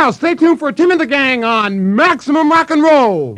Now, stay tuned for Tim and the Gang on Maximum Rock and Roll.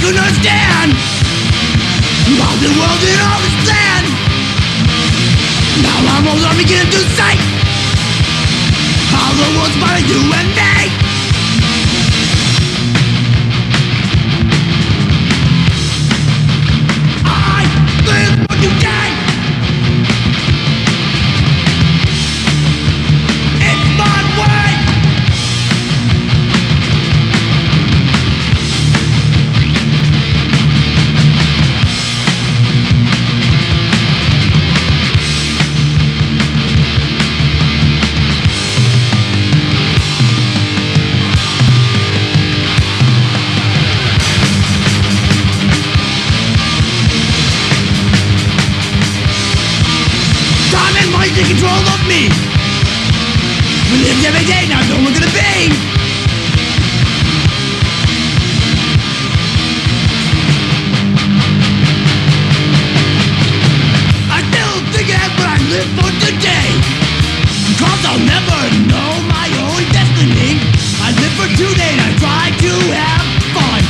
Understand about the world and all its plan. Now I'm older, I'm beginning to see how the world's by you and me. I live for today. It's my way. Take control of me. We live every day, now know we're gonna be. I still think it, but I live for today. Cause I'll never know my own destiny. I live for today and I try to have fun.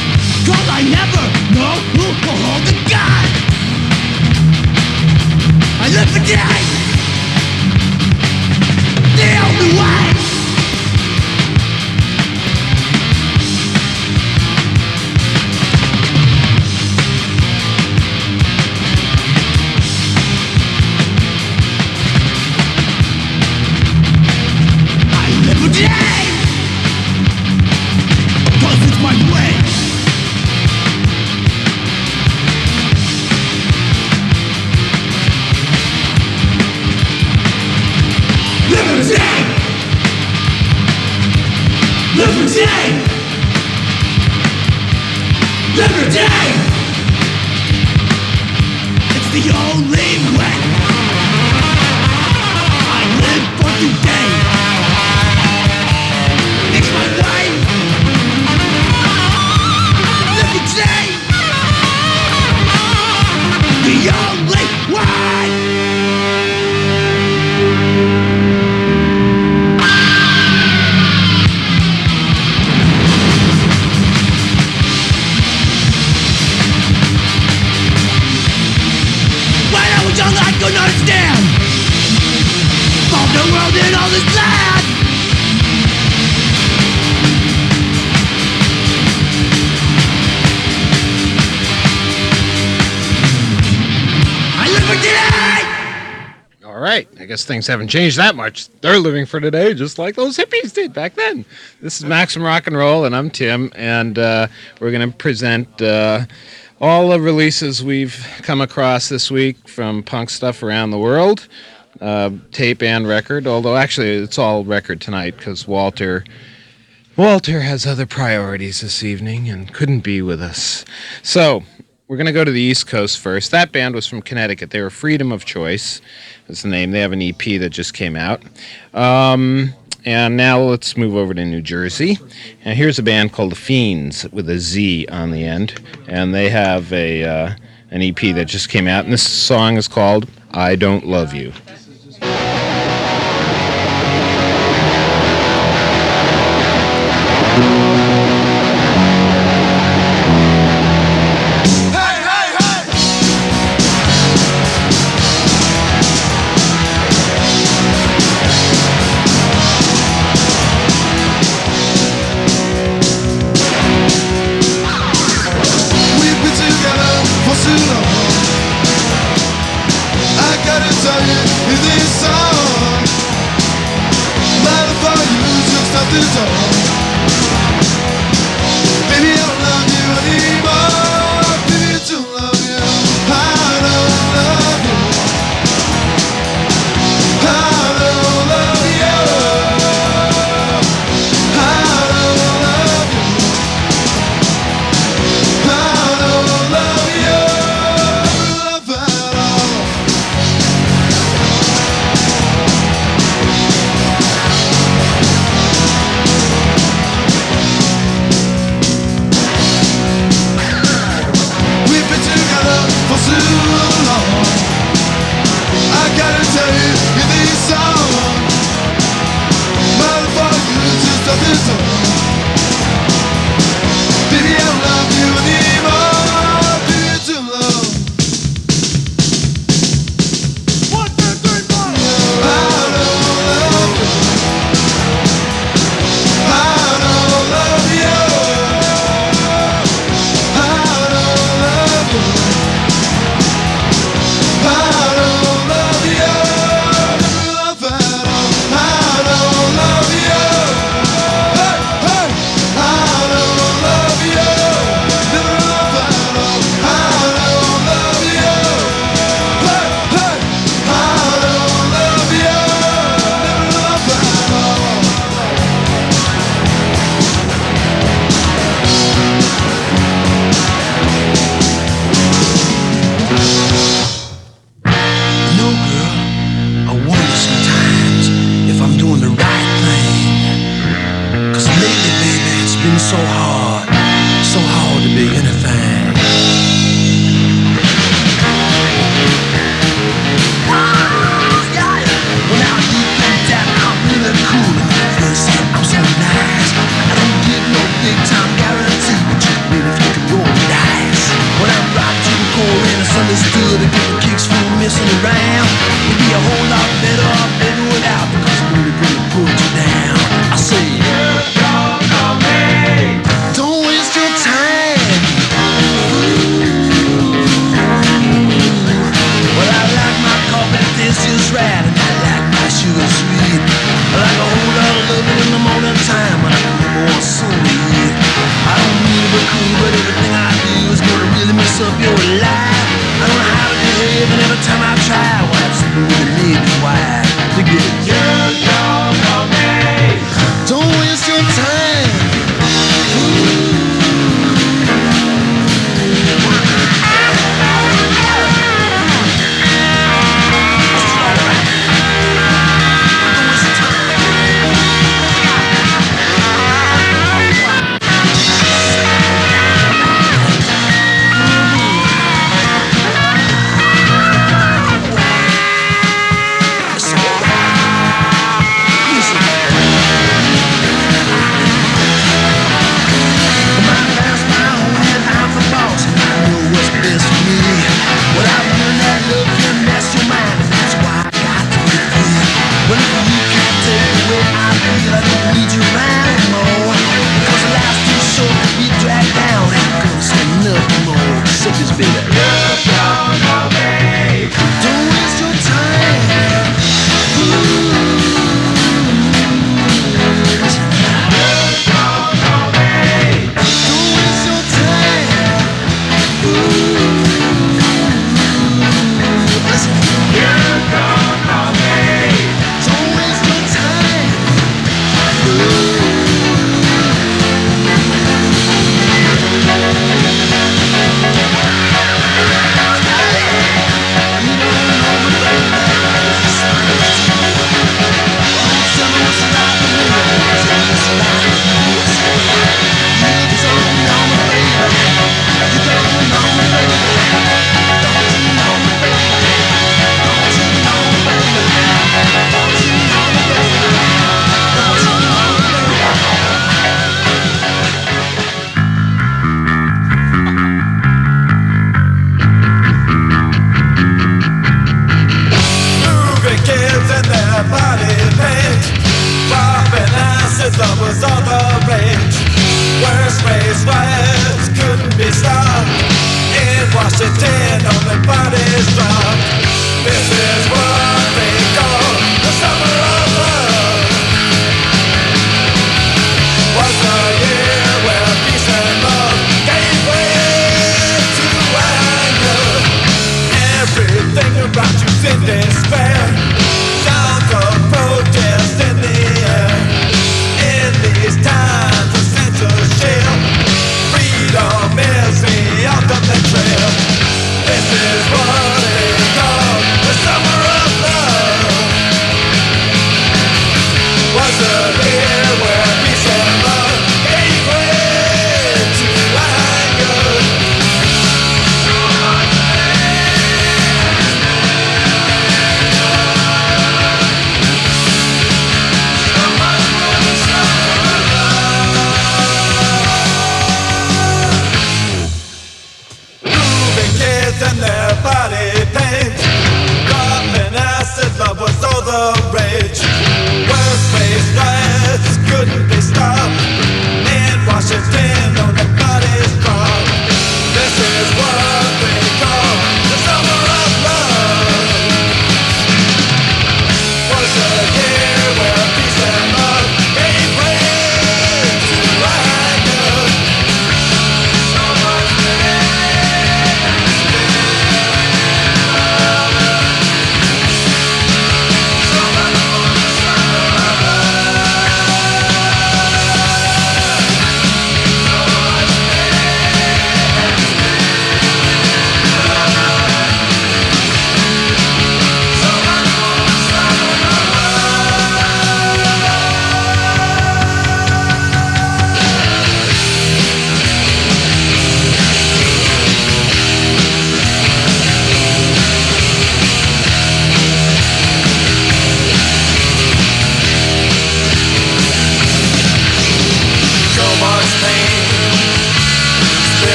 Cause I never know who will hold the gun. I live for today. The only way. I live for today, 'cause it's my way. Live for today. Live for today. Live for today. It's the only way. I live for today. It's my way. Live for today. The only way. I couldn't understand all the world and all this land. I live for today. All right, I guess things haven't changed that much. They're living for today just like those hippies did back then. This is Maximum Rock and Roll, and I'm Tim, and we're going to present all the releases we've come across this week from punk stuff around the world, tape and record, although actually it's all record tonight because Walter has other priorities this evening and couldn't be with us. So we're going to go to the East Coast first. That band was from Connecticut. They were Freedom of Choice is the name. They have an EP that just came out. And now let's move over to New Jersey. And here's a band called The Fiends with a Z on the end. And they have an EP that just came out. And this song is called I Don't Love You. something's wrong. Baby, I don't love you anymore. Baby, I don't love you. I don't love you. I don't love you. I don't love you. I don't love you. Love at all. We've been together for so long. I gotta tell you, in this song, motherfucker, just nothing wrong. Baby, I don't love you anymore. Baby, it's too low. 1, 2, 3, 4. I don't love you. I don't love you. I don't love you. I don't love you. Love at all. I don't love you. Hey, hey. I don't love you. Never love at all. I don't love you. Hey, hey. I don't love you. Never love at all. No, girl, I wonder sometimes if I'm doing the right thing. 'Cause lately, baby, it's been so hard to be anything. Well, now you think that I'm really cool and you feel say I'm so nice. I don't give no big time guarantee, but just really if you can roll the dice. When I'm rock to the core and it's understood and get the kicks for messing around, it'd be a whole lot better off living without, because I'm really gonna put you down. I say, you don't know me. Don't waste your time. Well, I like my coffee that tastes just right, and I like my sugar sweet. I like a whole lot of loving in the morning time when I come more sunny. I don't mean to be cool, but everything I do is gonna really mess up your life. I don't know how to behave, and every time I try, well, I'm smooth and maybe wide. To get it, you don't know me. Don't waste your time.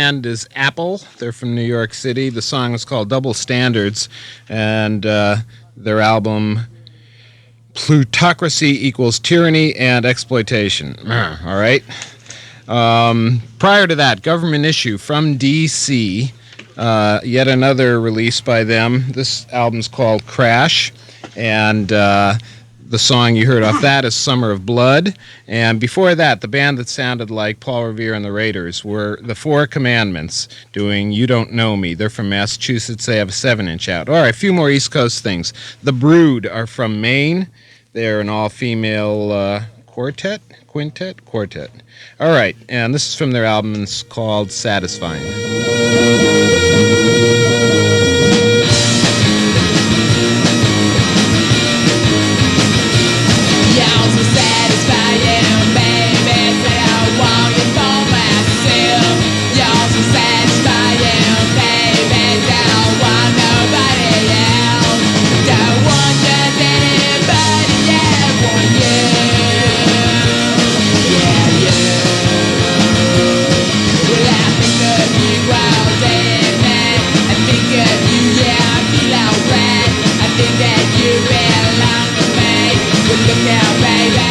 band is Apple. They're from New York City. The song is called Double Standards, and their album Plutocracy Equals Tyranny and Exploitation. All right. Prior to that, Government Issue from D.C., yet another release by them. This album's called Crash, and the song you heard off that is Summer of Blood. And before that, the band that sounded like Paul Revere and the Raiders were the Four Commandments doing You Don't Know Me. They're from Massachusetts. They have a 7-inch out. All right, a few more East Coast things. The Brood are from Maine. They're an all-female quartet. All right, and this is from their album. It's called Satisfying. Look out, baby.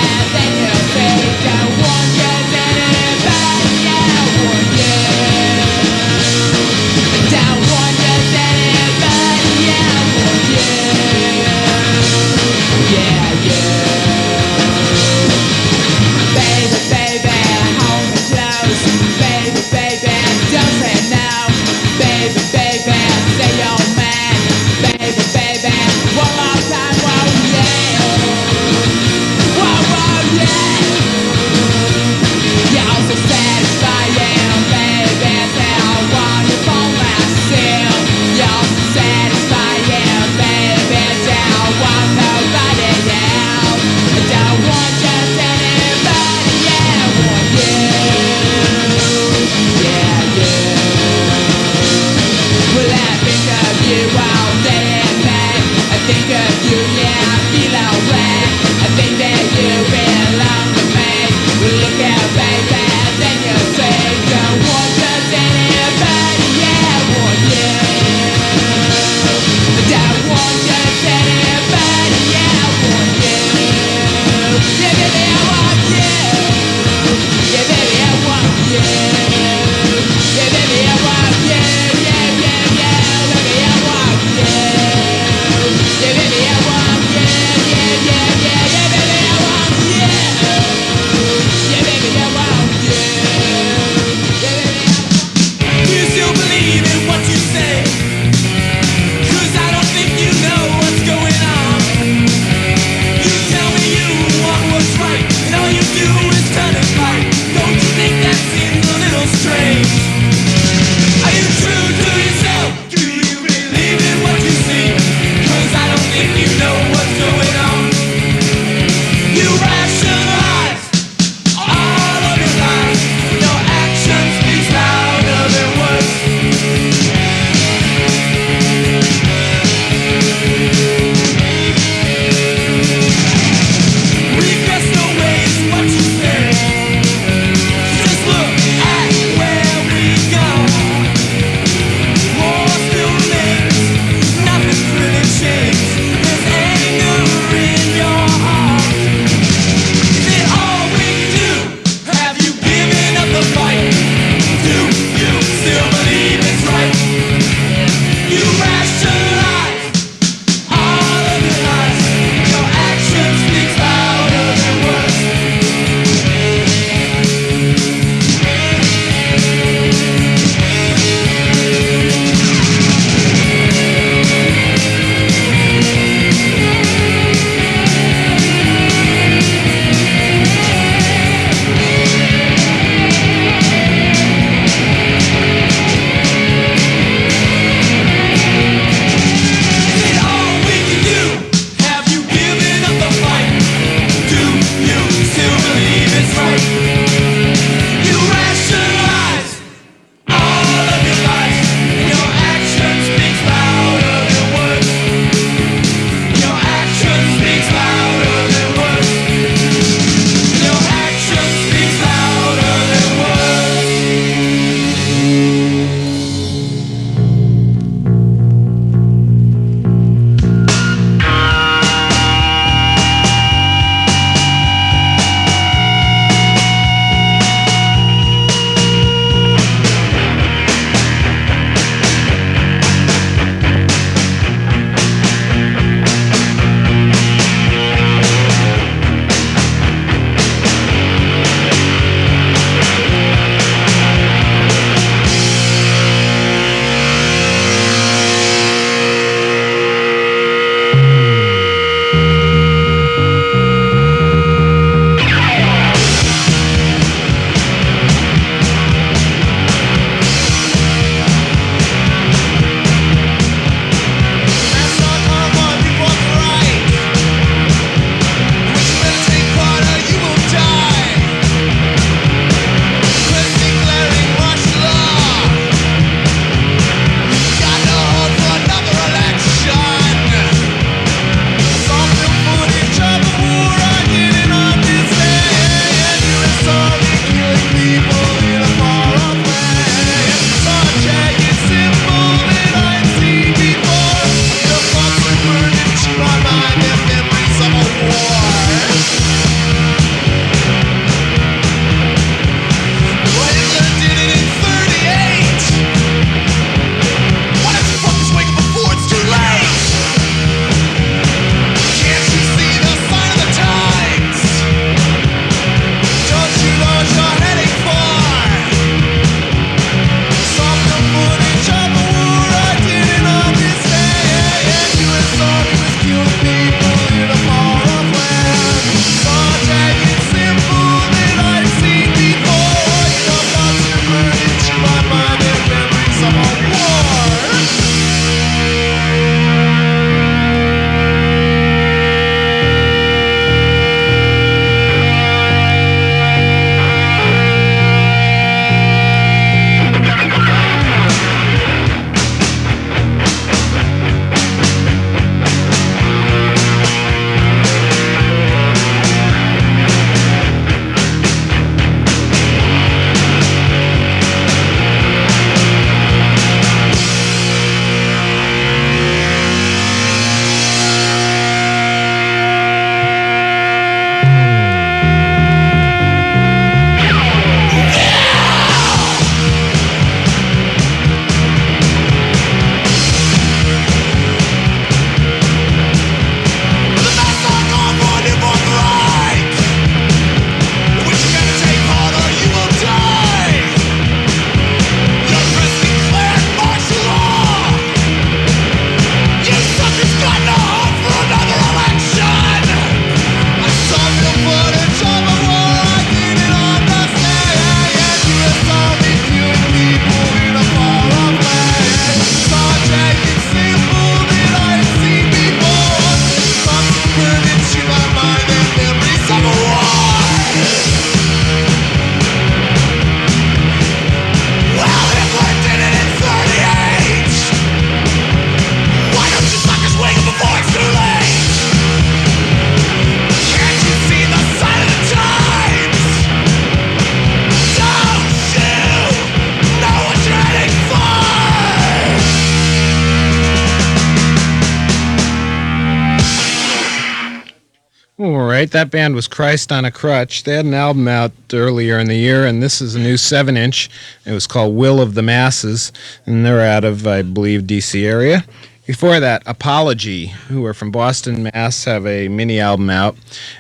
right. That band was Christ on a Crutch. They had an album out earlier in the year, and this is a new 7-inch. It was called Will of the Masses, and they're out of, I believe, D.C. area. Before that, Apology, who are from Boston, Mass., have a mini album out.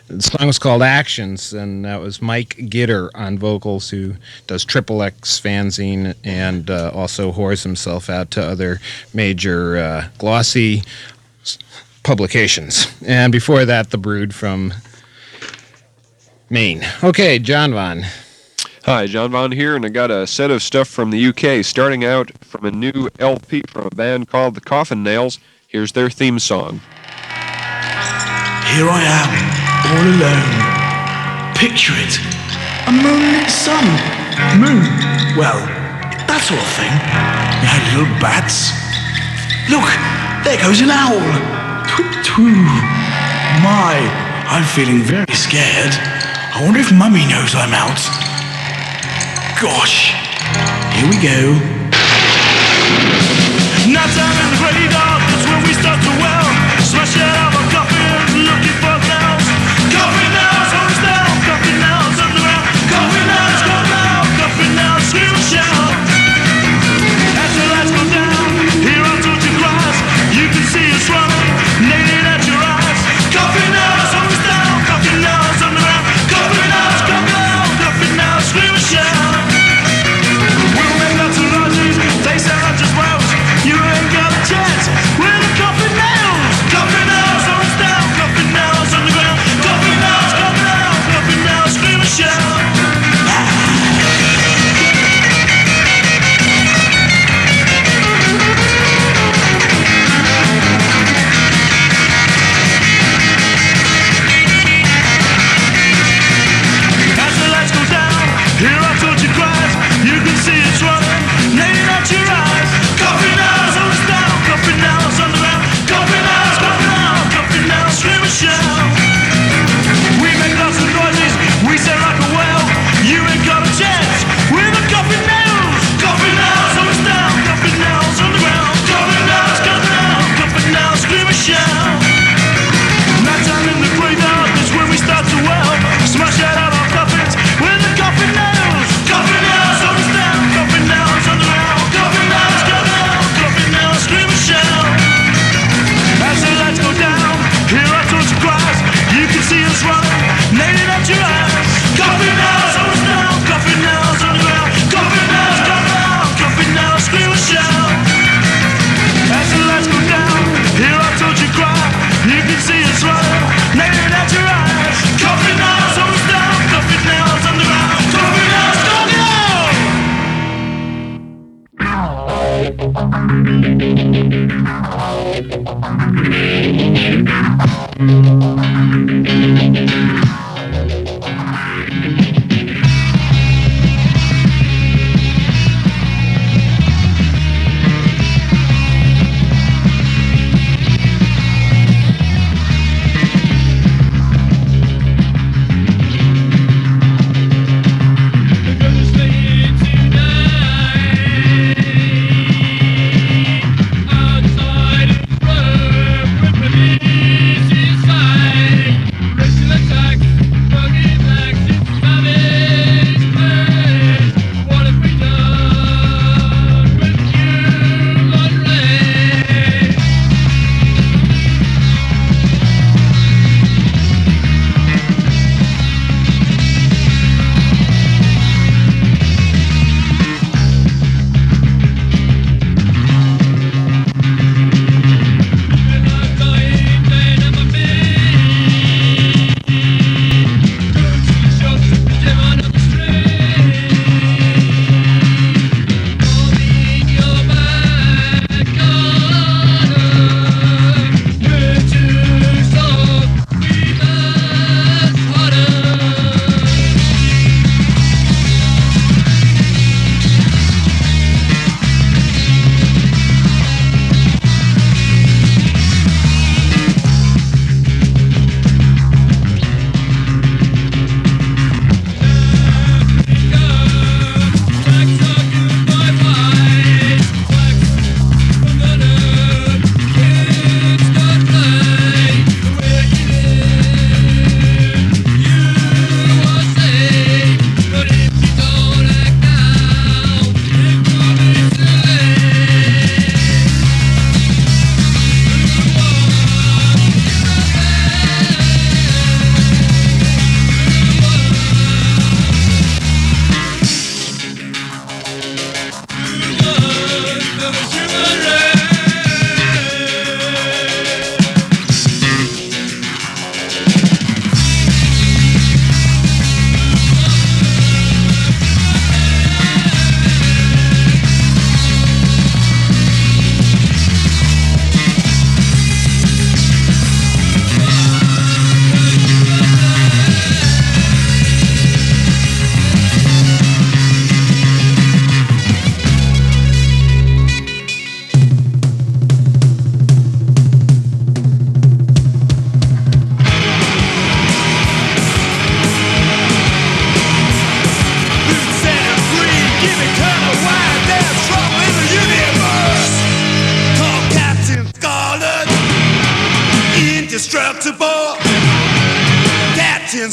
The song was called Actions, and that was Mike Gitter on vocals, who does Triple X fanzine and also whores himself out to other major glossy publications. And before that, The Brood from Maine. Okay, John Von. Hi, John Von here, and I got a set of stuff from the UK, starting out from a new LP from a band called the Coffin Nails. Here's their theme song. Here I am, all alone. Picture it, a moonlit sun. Moon, well, that sort of thing. You had little bats. Look, there goes an owl. Twit-twoo. My, I'm feeling very scared. I wonder if Mummy knows I'm out. Gosh, here we go. Night time in the graveyard, that's when we start to well. Smash it out of our coffins, looking for nails. Coffin nails, hands down, coffin nails underground. Coffin nails, come out, coffin nails, scream and shout. As the lights go down, here on Torture Grass, you can see us running, naked at your eyes. Coffin nails, hands down, coffin nails underground. Coffin nails, come out, coffin nails, scream and shout. They sound like just wells. You ain't got a chance. We're the Coffin Nails. Coffin Nails, hands down. Coffin Nails underground. Coffin Nails, come down. Coffin Nails, scream and shout. As the lights go down, hear our torture cries. You can see it's running. Naked at your eyes. Coffin Nails, hands down. Coffin Nails underground. Coffin Nails, come down. Coffin Nails, scream and shout. We make lots of noises. We sound like a whale. You ain't got a chance. We're the Coffin Nails. Coffin Nails, hands down. Coffin Nails underground. Coffin Nails, come down. Coffin Nails, scream and shout. Night time in the graveyard, that's when we start to well. Smash out of our coffins. We're the Coffin Nails. Coffin Nails, hands down. Coffin Nails underground. Coffin Nails, come down. Coffin Nails, scream and shout. As the lights go down, hear our torture cries. You can see us running, naked at your eyes. Coffin Nails, hands down. Coffin Nails underground. Coffin Nails, come down. Coffin Nails, scream and shout. As the lights go down, hear our torture cry. You can see us running, naked at your eyes. Coffin Nails, hands down. Coffin Nails underground. Coffin Nails, come down. Outside in the road, ripping easy side.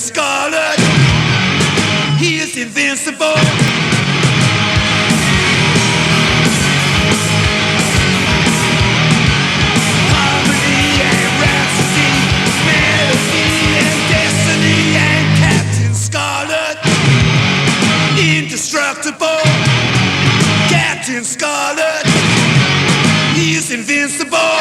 Scarlet, he is invincible. Harmony and rhapsody, melody and destiny, and Captain Scarlet, indestructible. Captain Scarlet, he is invincible.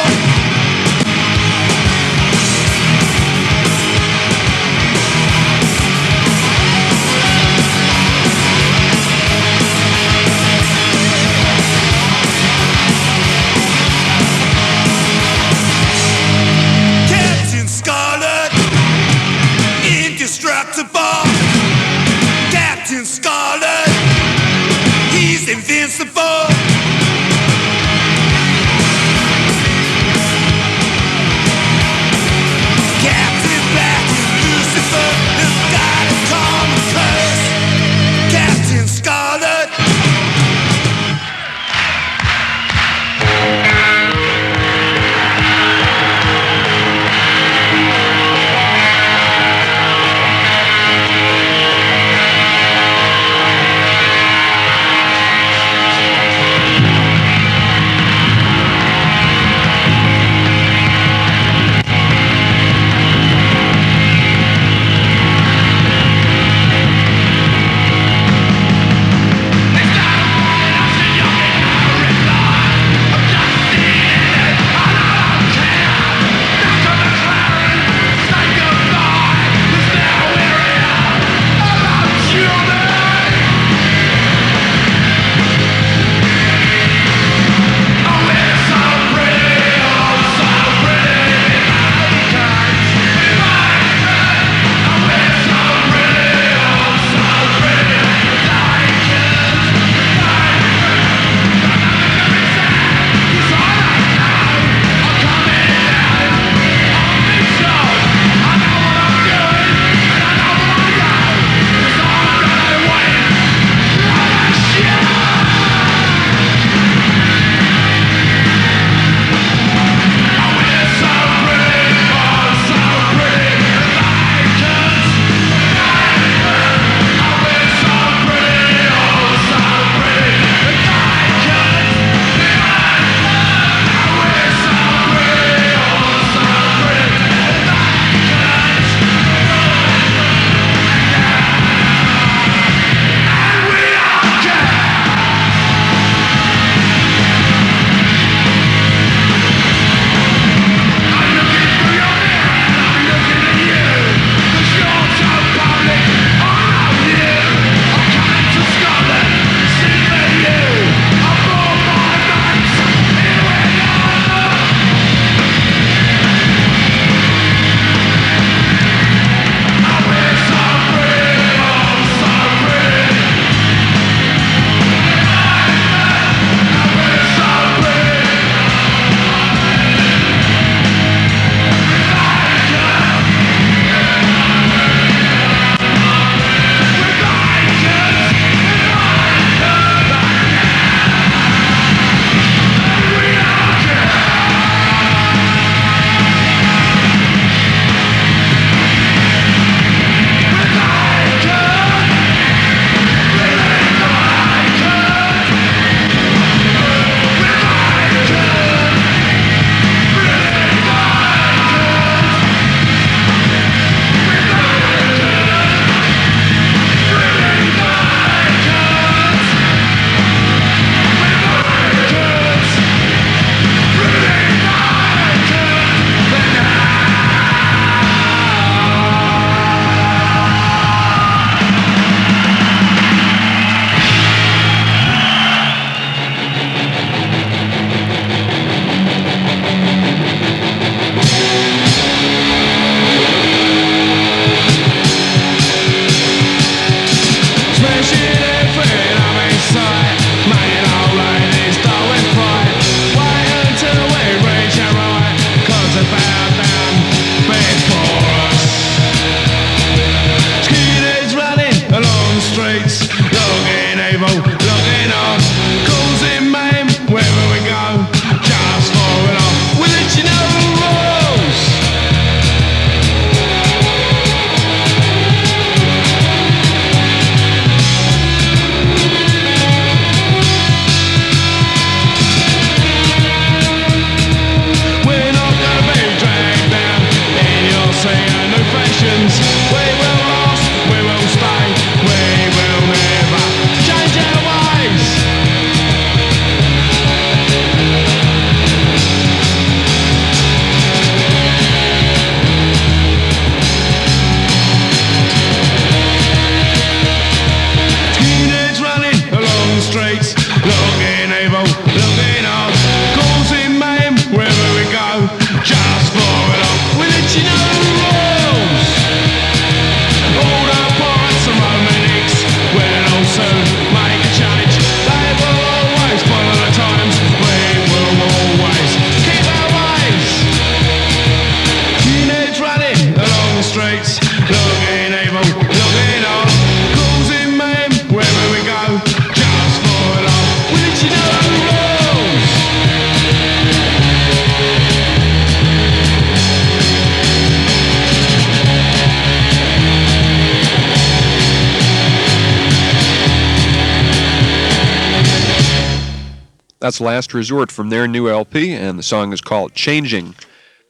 That's Last Resort from their new LP, and the song is called Changing.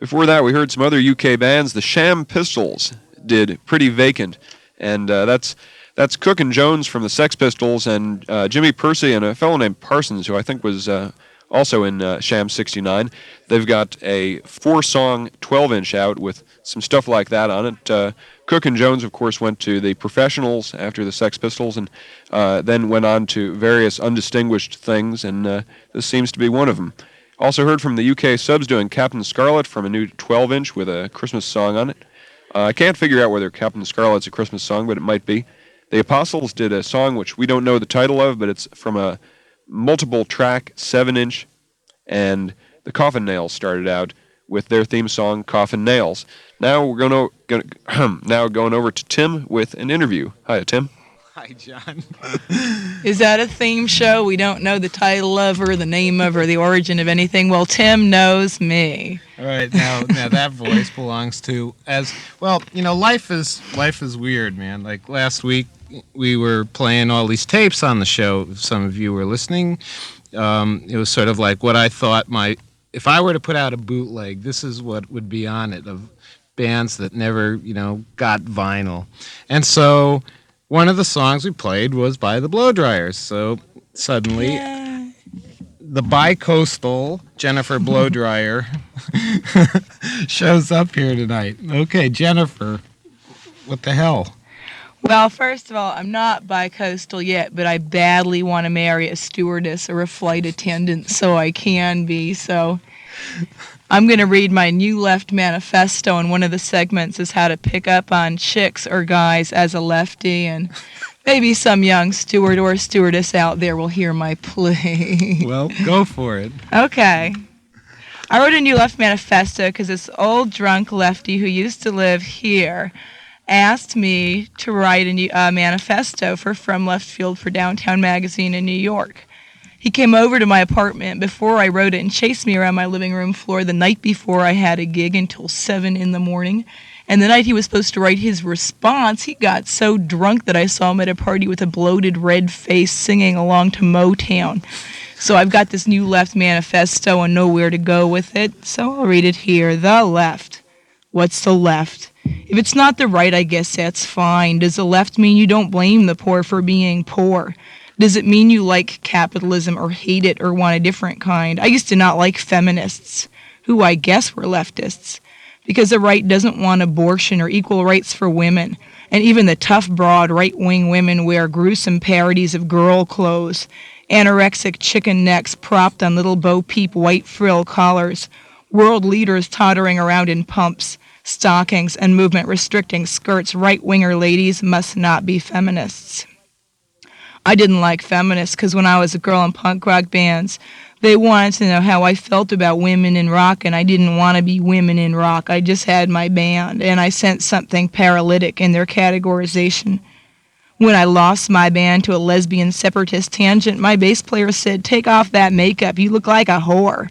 Before that, we heard some other UK bands. The Sham Pistols did Pretty Vacant, and that's Cook and Jones from the Sex Pistols, and Jimmy Percy and a fellow named Parsons, who I think was also in Sham 69. They've got a 4-song 12-inch out with some stuff like that on it. Cook and Jones, of course, went to the Professionals after the Sex Pistols, and then went on to various undistinguished things, and this seems to be one of them. Also heard from the UK subs doing Captain Scarlet from a new 12-inch with a Christmas song on it. I can't figure out whether Captain Scarlet's a Christmas song, but it might be. The Apostles did a song which we don't know the title of, but it's from a multiple-track 7-inch, and the Coffin Nails started out with their theme song, Coffin Nails. Now we're going over to Tim with an interview. Hi, Tim. Hi, John. Is that a theme show we don't know the title of or the name of or the origin of anything? Well, Tim knows me. All right, now that voice belongs to life is weird, man. Like last week, we were playing all these tapes on the show. If some of you were listening, it was sort of like what I thought if I were to put out a bootleg, this is what would be on it of bands that never, got vinyl. And so one of the songs we played was by the Blowdryers. So suddenly, the bi-coastal Jennifer Blowdryer shows up here tonight. Okay, Jennifer, what the hell? Well, first of all, I'm not bi-coastal yet, but I badly want to marry a stewardess or a flight attendant, so I can be. So I'm going to read my New Left manifesto, and one of the segments is how to pick up on chicks or guys as a lefty, and maybe some young steward or stewardess out there will hear my plea. Well, go for it. Okay. I wrote a New Left manifesto because this old drunk lefty who used to live here asked me to write a manifesto for From Left Field for Downtown Magazine in New York. He came over to my apartment before I wrote it and chased me around my living room floor the night before I had a gig until 7 in the morning. And the night he was supposed to write his response, he got so drunk that I saw him at a party with a bloated red face singing along to Motown. So I've got this New Left manifesto and know where to go with it, so I'll read it here. The left. What's the left? If it's not the right, I guess that's fine. Does the left mean you don't blame the poor for being poor? Does it mean you like capitalism or hate it or want a different kind? I used to not like feminists, who I guess were leftists, because the right doesn't want abortion or equal rights for women. And even the tough, broad, right-wing women wear gruesome parodies of girl clothes, anorexic chicken necks propped on little bo-peep white frill collars, world leaders tottering around in pumps, stockings, and movement-restricting skirts. Right-winger ladies must not be feminists. I didn't like feminists because when I was a girl in punk rock bands, they wanted to know how I felt about women in rock, and I didn't want to be women in rock. I just had my band, and I sensed something paralytic in their categorization. When I lost my band to a lesbian separatist tangent, my bass player said, "Take off that makeup, you look like a whore,"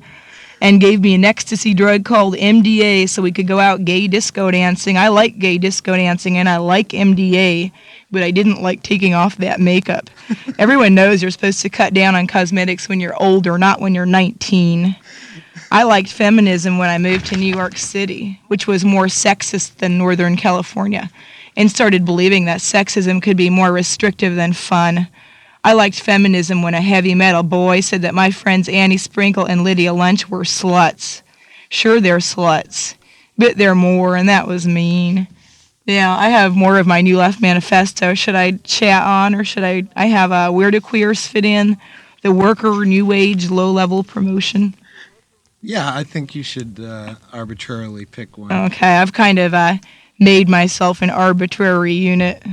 and gave me an ecstasy drug called MDA so we could go out gay disco dancing. I like gay disco dancing, and I like MDA, but I didn't like taking off that makeup. Everyone knows you're supposed to cut down on cosmetics when you're older, not when you're 19. I liked feminism when I moved to New York City, which was more sexist than Northern California, and started believing that sexism could be more restrictive than fun. I liked feminism when a heavy metal boy said that my friends Annie Sprinkle and Lydia Lunch were sluts. Sure, they're sluts, but they're more, and that was mean. Yeah, I have more of my New Left manifesto. Should I chat on, or should I have where do queers fit in? The worker, new age, low-level promotion? Yeah, I think you should arbitrarily pick one. Okay, I've kind of made myself an arbitrary unit.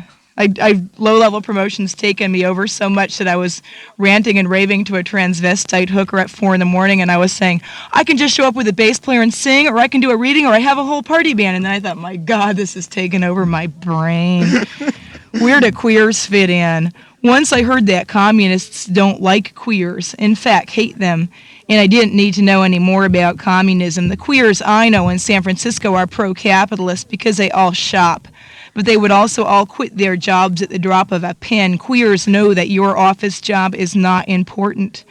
Low-level promotion's taken me over so much that I was ranting and raving to a transvestite hooker at 4 in the morning, and I was saying, I can just show up with a bass player and sing, or I can do a reading, or I have a whole party band. And then I thought, my God, this has taken over my brain. Where do queers fit in? Once I heard that communists don't like queers, in fact, hate them, and I didn't need to know any more about communism. The queers I know in San Francisco are pro-capitalist because they all shop. But they would also all quit their jobs at the drop of a pen. Queers know that your office job is not important.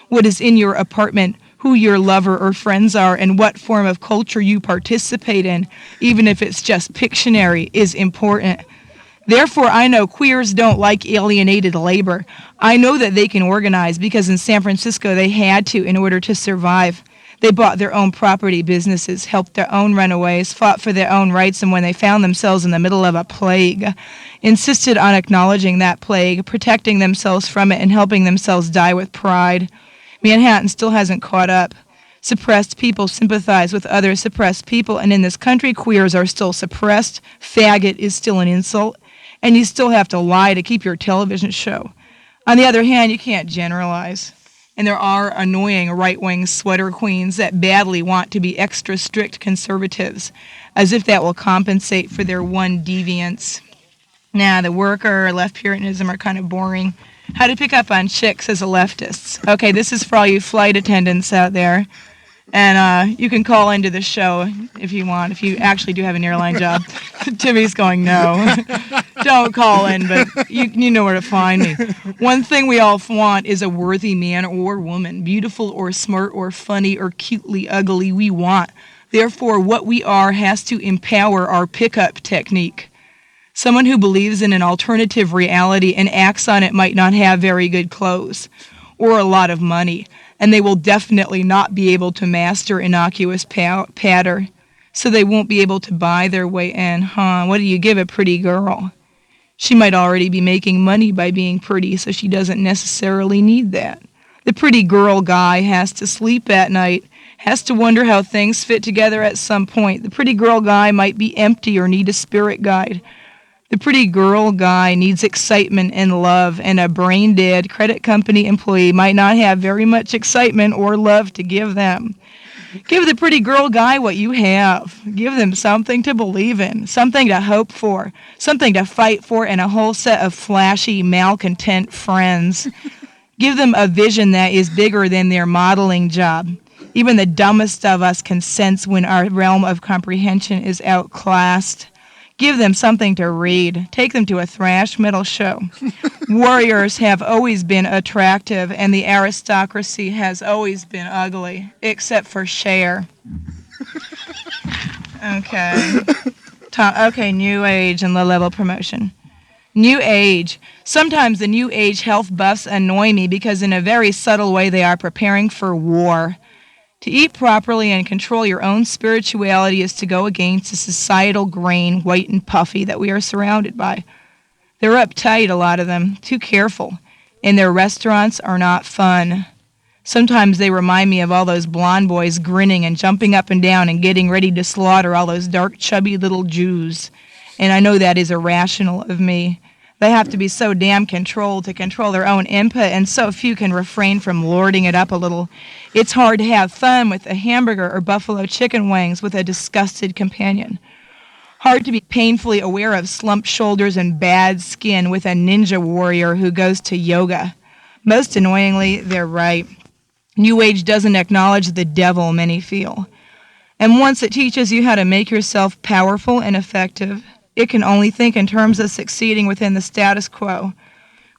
what is in your apartment, who your lover or friends are, and what form of culture you participate in, even if it's just Pictionary, is important. Therefore, I know queers don't like alienated labor. I know that they can organize because in San Francisco they had to in order to survive. They bought their own property businesses, helped their own runaways, fought for their own rights, and when they found themselves in the middle of a plague, insisted on acknowledging that plague, protecting themselves from it, and helping themselves die with pride. Manhattan still hasn't caught up. Suppressed people sympathize with other suppressed people, and in this country, queers are still suppressed, faggot is still an insult, and you still have to lie to keep your television show. On the other hand, you can't generalize. And there are annoying right-wing sweater queens that badly want to be extra strict conservatives, as if that will compensate for their one deviance. Nah, the worker or left Puritanism are kind of boring. How to pick up on chicks as a leftist. Okay, this is for all you flight attendants out there. And you can call into the show if you want, if you actually do have an airline job. Timmy's going, no. Don't call in, but you know where to find me. One thing we all want is a worthy man or woman, beautiful or smart or funny or cutely ugly we want. Therefore, what we are has to empower our pickup technique. Someone who believes in an alternative reality and acts on it might not have very good clothes or a lot of money, and they will definitely not be able to master innocuous patter, so they won't be able to buy their way in. What do you give a pretty girl? She might already be making money by being pretty, so she doesn't necessarily need that. The pretty girl guy has to sleep at night, has to wonder how things fit together at some point. The pretty girl guy might be empty or need a spirit guide. The pretty girl guy needs excitement and love, and a brain-dead credit company employee might not have very much excitement or love to give them. Give the pretty girl guy what you have. Give them something to believe in, something to hope for, something to fight for, and a whole set of flashy, malcontent friends. Give them a vision that is bigger than their modeling job. Even the dumbest of us can sense when our realm of comprehension is outclassed. Give them something to read. Take them to a thrash metal show. Warriors have always been attractive, and the aristocracy has always been ugly, except for Cher. Okay. Okay, New Age and low-level promotion. New Age. Sometimes the New Age health buffs annoy me because in a very subtle way they are preparing for war. To eat properly and control your own spirituality is to go against the societal grain, white and puffy, that we are surrounded by. They're uptight, a lot of them, too careful, and their restaurants are not fun. Sometimes they remind me of all those blonde boys grinning and jumping up and down and getting ready to slaughter all those dark, chubby little Jews. And I know that is irrational of me. They have to be so damn controlled to control their own input, and so few can refrain from lording it up a little. It's hard to have fun with a hamburger or buffalo chicken wings with a disgusted companion. Hard to be painfully aware of slumped shoulders and bad skin with a ninja warrior who goes to yoga. Most annoyingly, they're right. New Age doesn't acknowledge the devil many feel. And once it teaches you how to make yourself powerful and effective, it can only think in terms of succeeding within the status quo,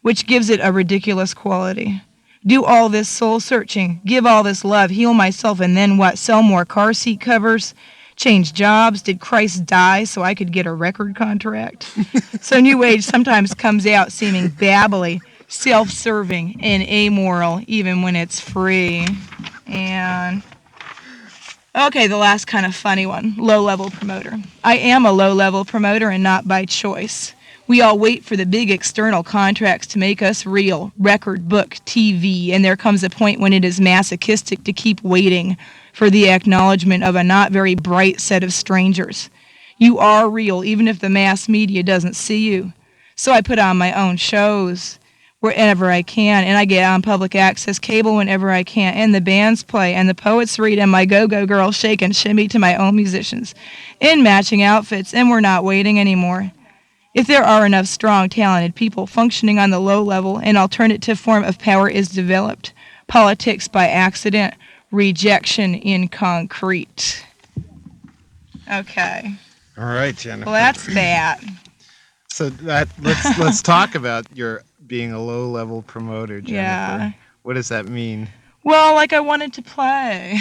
which gives it a ridiculous quality. Do all this soul-searching, give all this love, heal myself, and then what? Sell more car seat covers? Change jobs? Did Christ die so I could get a record contract? So New Age sometimes comes out seeming babbly, self-serving, and amoral, even when it's free. And okay, the last kind of funny one, low-level promoter. I am a low-level promoter and not by choice. We all wait for the big external contracts to make us real, record, book, TV, and there comes a point when it is masochistic to keep waiting for the acknowledgement of a not very bright set of strangers. You are real, even if the mass media doesn't see you. So I put on my own shows wherever I can, and I get on public access cable whenever I can, and the bands play, and the poets read, and my go-go girls shake and shimmy to my own musicians in matching outfits, and we're not waiting anymore. If there are enough strong, talented people functioning on the low level, an alternative form of power is developed. Politics by accident, rejection in concrete. Okay. All right, Jennifer. Well, that's that. So let's talk about your being a low-level promoter, Jennifer. Yeah. What does that mean? Well, like I wanted to play.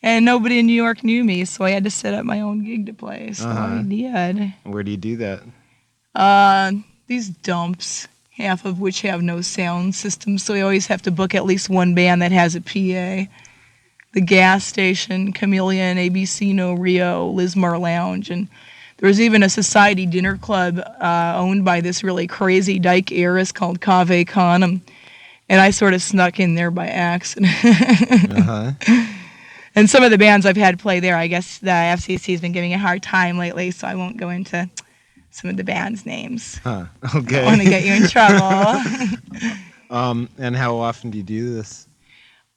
And nobody in New York knew me, so I had to set up my own gig to play. So I did. Where do you do that? These dumps, half of which have no sound system, so we always have to book at least one band that has a PA. The Gas Station, Chameleon, ABC No Rio, Lismar Lounge, and there was even a society dinner club owned by this really crazy dyke heiress called Cave Khanum, and I sort of snuck in there by accident. And some of the bands I've had play there, I guess the FCC has been giving a hard time lately, so I won't go into some of the bands' names. Okay. I don't want to get you in trouble. And how often do you do this?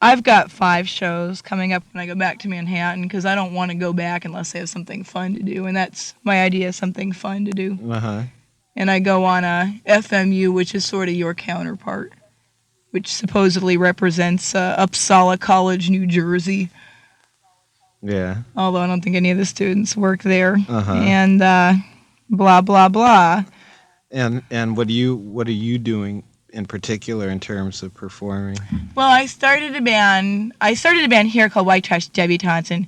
I've got 5 shows coming up when I go back to Manhattan because I don't want to go back unless I have something fun to do, and that's my idea, something fun to do. And I go on a FMU, which is sort of your counterpart, which supposedly represents Uppsala College, New Jersey. Yeah. Although I don't think any of the students work there. And blah, blah, blah. And what are you doing in particular in terms of performing? Well, I started a band here called White Trash Debutantes, and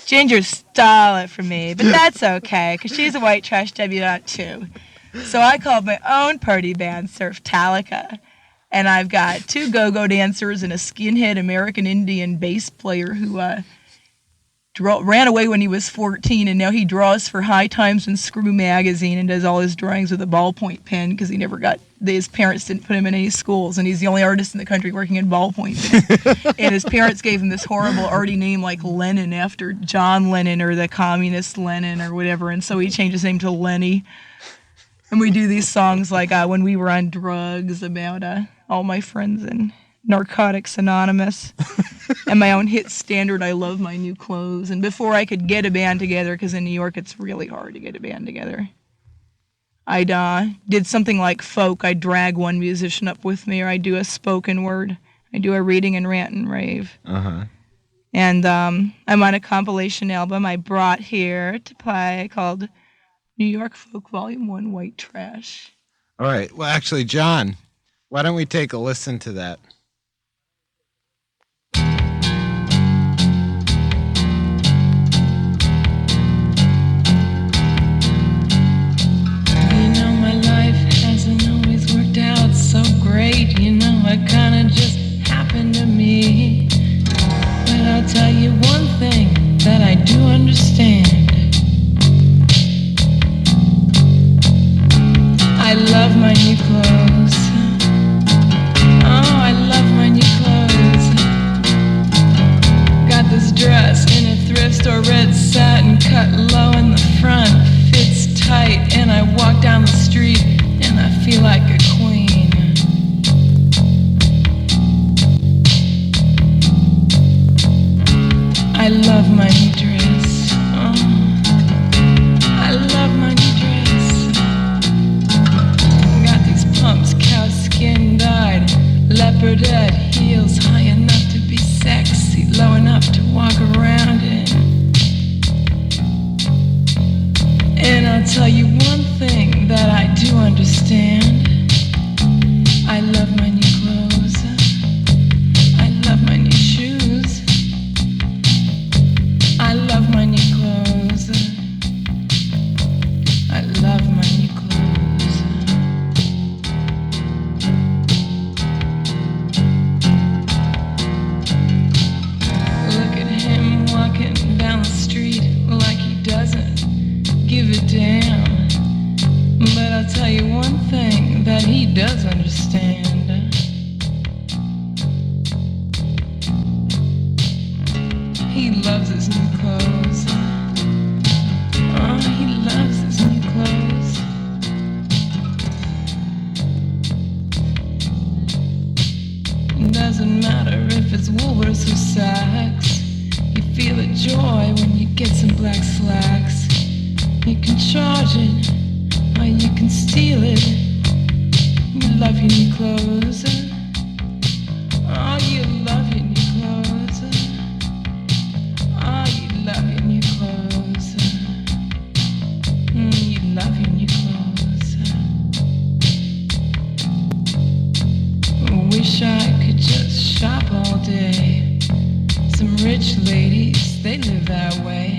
Ginger stole it from me, but that's okay, because she's a white trash debutante too. So I called my own party band Surf Talica, and I've got 2 go-go dancers and a skinhead American Indian bass player who ran away when he was 14, and now he draws for High Times and Screw magazine and does all his drawings with a ballpoint pen because his parents didn't put him in any schools, and he's the only artist in the country working in ballpoint pen. And his parents gave him this horrible arty name like Lenin after John Lennon or the communist Lenin or whatever, and so he changed his name to Lenny. And we do these songs like When We Were on Drugs about all my friends in Narcotics Anonymous. And my own hit standard, I Love My New Clothes. And before I could get a band together, because in New York it's really hard to get a band together, I'd did something like folk. I'd drag one musician up with me, or I'd do a spoken word. I do a reading and rant and rave. And I'm on a compilation album I brought here to play called New York Folk Volume 1 White Trash. All right. Well, actually, John, why don't we take a listen to that? So great, it kinda just happened to me. But I'll tell you one thing that I do understand. I love my new clothes. Oh, I love my new clothes. Got this dress in a thrift store, red satin, cut low in the front, fits tight, and I walk down the street and I feel like a queen. I love my new dress. Oh, I love my new dress. Got these pumps, cow skin dyed, leopardette heels, high enough to be sexy, low enough to walk around in. And I'll tell you one thing that I do understand. I love my new clothes. I love my new shoes. I love my new clothes. I love my new clothes. Look at him walking down the street like he doesn't give a damn. But I'll tell you one thing that he does understand. He loves his new clothes. Oh, he loves his new clothes. It doesn't matter if it's Woolworths or Saks. You feel a joy when you get some black slacks. You can charge it, or you can steal it. You love your new clothes. Oh, you love your new clothes. Oh, you love your new clothes. You love your new clothes. Wish I could just shop all rich ladies, they live that way.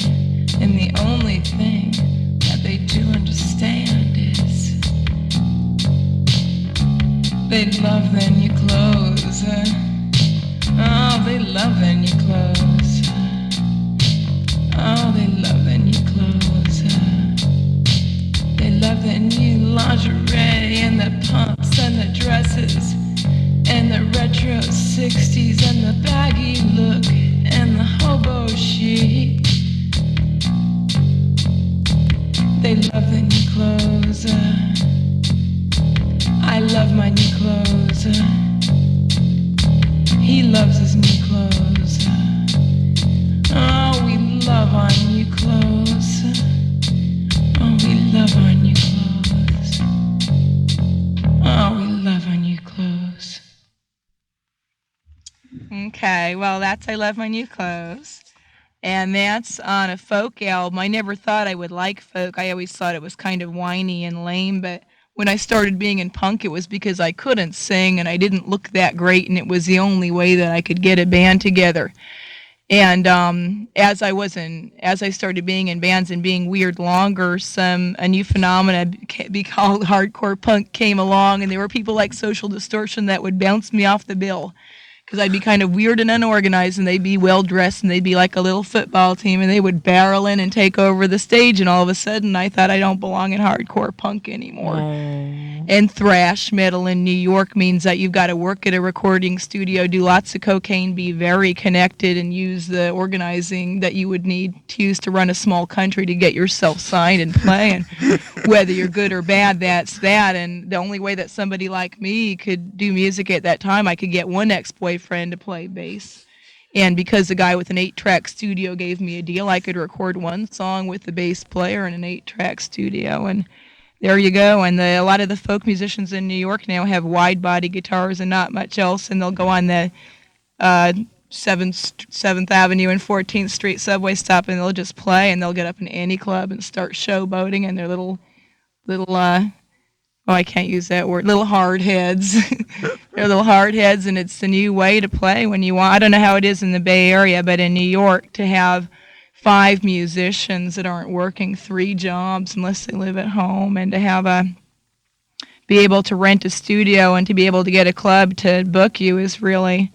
And the only thing that they do understand is they love their new clothes. Oh, they love their new clothes. Oh, they love their new clothes. They love their new lingerie and their pumps and their dresses and the retro 60s and the baggy look and the hobo chic. They love their new clothes. I love my new clothes. He loves his new clothes. Oh, we love our new clothes. Oh, we love our new clothes. Oh, we love our new clothes. Okay, well, that's I Love My New Clothes. And that's on a folk album. I never thought I would like folk. I always thought it was kind of whiny and lame, but when I started being in punk, it was because I couldn't sing and I didn't look that great, and it was the only way that I could get a band together. And as I started being in bands and being weird longer, a new phenomena be called hardcore punk came along, and there were people like Social Distortion that would bounce me off the bill. Because I'd be kind of weird and unorganized, and they'd be well-dressed, and they'd be like a little football team, and they would barrel in and take over the stage, and all of a sudden I thought I don't belong in hardcore punk anymore. And thrash metal in New York means that you've got to work at a recording studio, do lots of cocaine, be very connected, and use the organizing that you would need to use to run a small country to get yourself signed and play. And whether you're good or bad, that's that. And the only way that somebody like me could do music at that time, I could get one ex-boyfriend to play bass. And because the guy with an 8-track studio gave me a deal, I could record one song with the bass player in an 8-track studio. And there you go. And a lot of the folk musicians in New York now have wide-body guitars and not much else, and they'll go on the 7th Avenue and 14th Street subway stop, and they'll just play, and they'll get up in any club and start showboating, and their little I can't use that word, little hard heads. They're little hard heads, and it's the new way to play when you want. I don't know how it is in the Bay Area, but in New York, to have 5 musicians that aren't working 3 jobs unless they live at home, and to have be able to rent a studio and to be able to get a club to book you is really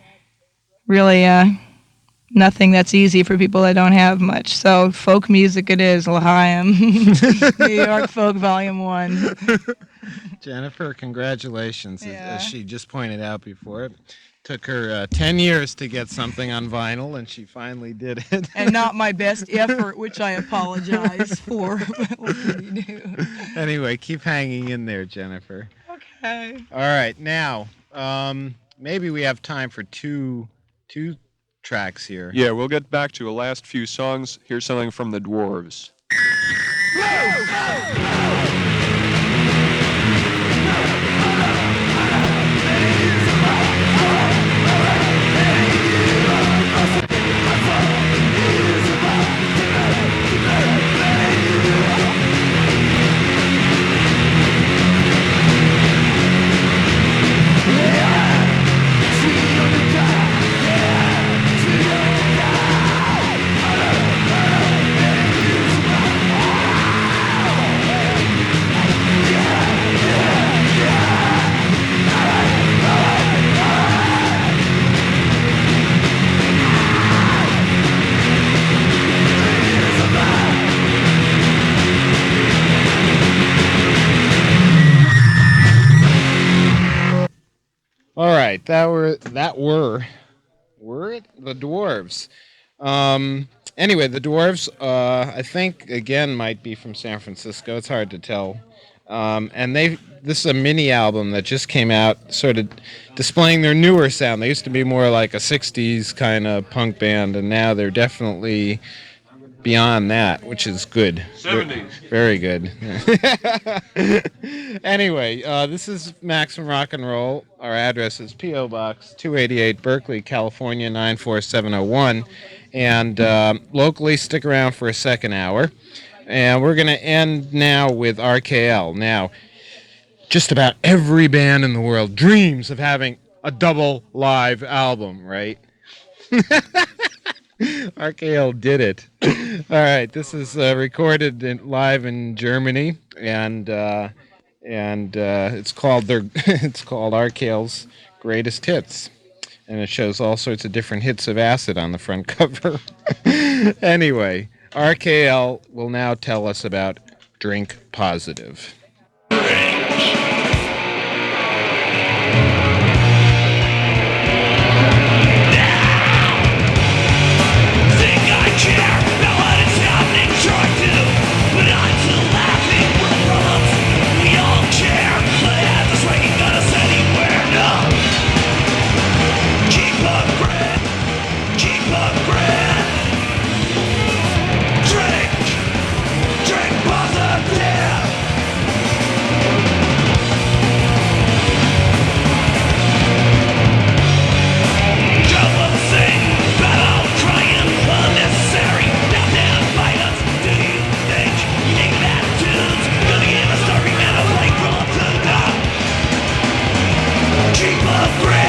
nothing that's easy for people that don't have much. So folk music it is, L'Chaim. New York Folk Volume 1. Jennifer, congratulations. Yeah. As she just pointed out before, it took her 10 years to get something on vinyl, and she finally did it. And not my best effort, which I apologize for. But what can you do? Anyway, keep hanging in there, Jennifer. Okay. All right, now, maybe we have time for two tracks here. Yeah, we'll get back to a last few songs. Here's something from the Dwarves. All right, that were it? The Dwarves. Anyway, the Dwarves, I think again might be from San Francisco. It's hard to tell. And this is a mini album that just came out, sort of displaying their newer sound. They used to be more like a '60s kind of punk band, and now they're definitely beyond that, which is good. 70s. Very good. Anyway, this is Maximum Rock and Roll. Our address is P.O. Box 288, Berkeley, California, 94701. And locally, stick around for a second hour. And we're going to end now with RKL. Now, just about every band in the world dreams of having a double live album, right? RKL did it. All right, this is recorded live in Germany, and it's called their it's called RKL's Greatest Hits, and it shows all sorts of different hits of acid on the front cover. Anyway, RKL will now tell us about Drink Positive. Keep up,